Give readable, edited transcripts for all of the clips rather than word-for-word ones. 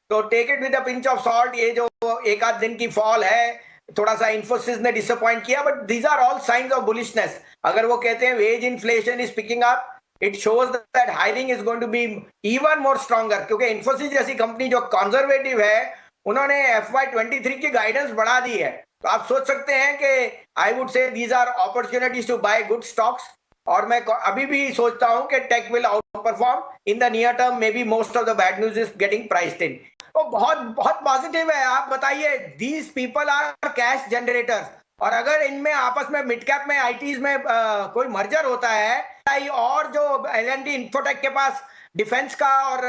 तो take it with a pinch of salt. ये जो एक आध दिन की फॉल है, थोड़ा सा इन्फोसिस ने डिसअपॉइंट किया, but these are all signs of bullishness. अगर वो कहते हैं wage inflation is picking up, it shows that hiring is going to be even more stronger, क्योंकि इन्फोसिस जैसी कंपनी जो कंजर्वेटिव है, उन्होंने FY23 की गाइडेंस बढ़ा दी है। तो आप सोच सकते हैं कि I would say these are opportunities to buy good stocks. और मैं अभी भी सोचता हूं कि tech will outperform in the near term. Maybe most of the bad news is getting priced in. तो बहुत बहुत पॉजिटिव है। आप बताइए, these people are cash generators, और अगर इनमें आपस में मिड कैप में आईटीज में कोई मर्जर होता है, और जो L&T इन्फोटेक के पास डिफेंस का और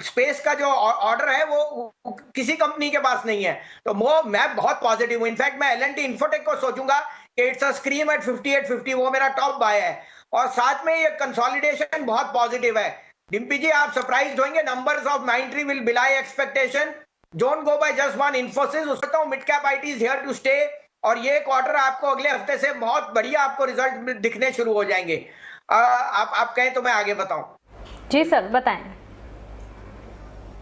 स्पेस का जो ऑर्डर है वो किसी कंपनी के पास नहीं है, तो वो मैं बहुत पॉजिटिव हूँ। इनफैक्ट मैं L&T इन्फोटेक को सोचूंगा कि इट्स अ स्क्रीम एट 5850, वो मेरा टॉप बाय है। और साथ में ये कंसोलिडेशन बहुत पॉजिटिव है। डिम्पी जी, आप सरप्राइज होंगे, numbers of Mindtree will belie expectation. Don't go by just one Infosys. उसको mid cap IT is here to stay, और ये क्वार्टर आपको अगले हफ्ते से बहुत बढ़िया आपको रिजल्ट दिखने शुरू हो जाएंगे। आप कहें तो मैं आगे बताऊं? जी सर, बताएं।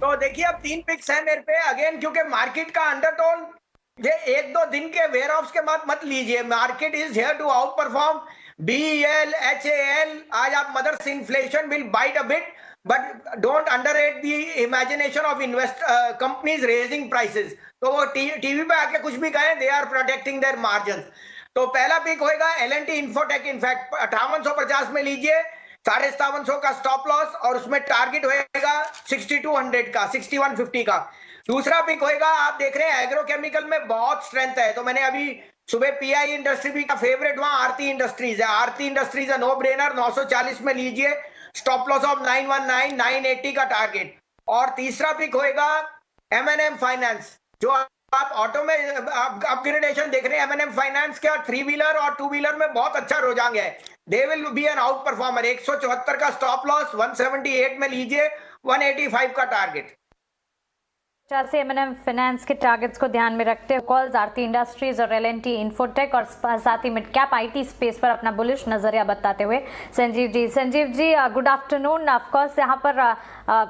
तो देखिए, अब 3 पिक्स हैं मेरे पे अगेन, क्योंकि मार्केट का अंडरटोन, ये 1-2 दिन के वेयर ऑफ के मत लीजिए। Market is here to outperform. BEL, HAL, आज आप मदर्स inflation will bite a bit, but don't underrate the imagination of companies raising prices. तो वो टीवी पे आके कुछ भी कहें, they are protecting their margin. तो पहला पिक होएगा L&T इन्फोटेक। इनफैक्ट 5850 में लीजिए, 5750 का स्टॉप लॉस, और उसमें टारगेट होएगा 6200 का, 6150 का। दूसरा पिक होएगा, आप देख रहे हैं एग्रोकेमिकल में बहुत स्ट्रेंथ है, तो मैंने अभी सुबह PI इंडस्ट्री का फेवरेट वहां आरती इंडस्ट्रीज है। आरती इंडस्ट्रीज है नो ब्रेनर, 940 में लीजिए, स्टॉप लॉस ऑफ 919, 980 का टारगेट। और तीसरा पिक होएगा M&M फाइनेंस। जो आप ऑटो में अपग्रेडेशन देख रहे हैं, M&M फाइनेंस का 3 व्हीलर और 2 व्हीलर में बहुत अच्छा रुझान है। They will be an outperformer. 174 का स्टॉप लॉस, 178 में लीजिए, 185 का टारगेट। से M&M फाइनेंस के टारगेट्स को ध्यान में रखते हुए कॉल्स आरती इंडस्ट्रीज और L&T इन्फोटेक और साथ ही मिड कैप आईटी स्पेस पर अपना बुलिश नजरिया बताते हुए Sanjeev ji good afternoon. Of course यहाँ पर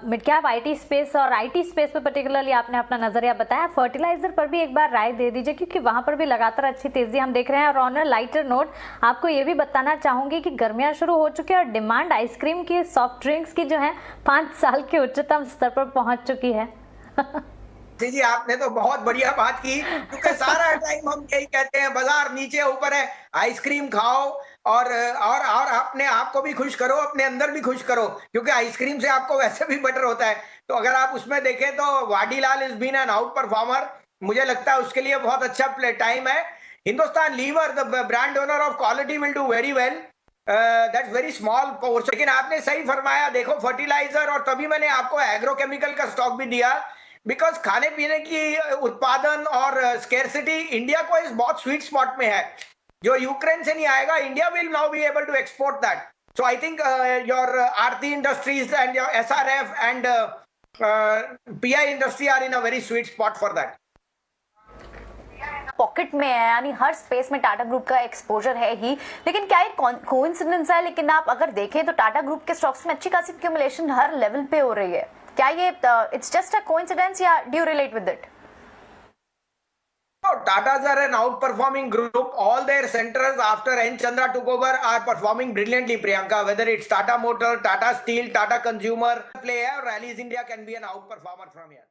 मिड कैप आईटी स्पेस और आईटी स्पेस पर पर्टिकुलरली आपने अपना नजरिया बताया। फर्टिलाइजर पर भी एक बार राय दे दीजिए, क्योंकि वहां पर भी लगातार अच्छी तेजी हम देख रहे हैं। और ऑन अ लाइटर नोट आपको ये भी बताना चाहूंगी कि गर्मियां शुरू हो चुकी है और डिमांड आइसक्रीम की, सॉफ्ट ड्रिंक्स की जो है 5 साल के उच्चतम स्तर पर पहुंच चुकी है। जी, आपने तो बहुत बढ़िया बात की, क्योंकि सारा टाइम हम यही कहते हैं, बाजार नीचे ऊपर है, आइसक्रीम खाओ और अपने आप को भी खुश करो, अपने अंदर भी खुश करो, क्योंकि आइसक्रीम से आपको वैसे भी बेटर होता है। तो अगर आप उसमें देखें तो Vadilal is been an outperformer. मुझे लगता है उसके लिए बहुत अच्छा प्ले टाइम है। Hindustan Lever, the brand owner of Kwality, will do very well. That's very small portion. लेकिन आपने सही फरमाया, देखो फर्टिलाइजर, और तभी मैंने आपको एग्रोकेमिकल का स्टॉक भी दिया, बिकॉज खाने पीने की उत्पादन और स्केर्सिटी इंडिया को इस बहुत स्वीट स्पॉट में है। जो यूक्रेन से नहीं आएगा, India will now be able to export that. So I think your Aarti industries and your SRF and PI industry are in a very sweet spot for that. Pocket में है, यानी हर space में टाटा ग्रुप का exposure है ही। लेकिन क्या ये coincidence है? लेकिन आप अगर देखें तो टाटा ग्रुप के स्टॉक्स में अच्छी खासी एक्यूमुलेशन हर लेवल पे हो रही है। क्या ये इट्स जस्ट अ कोइंसिडेंस या do you relate with it? Tatas are an outperforming group. All their centers after N. Chandra took over are performing brilliantly, Priyanka. Whether it's Tata Motor, Tata Steel, Tata Consumer, player, Rallies India can be an outperformer from here.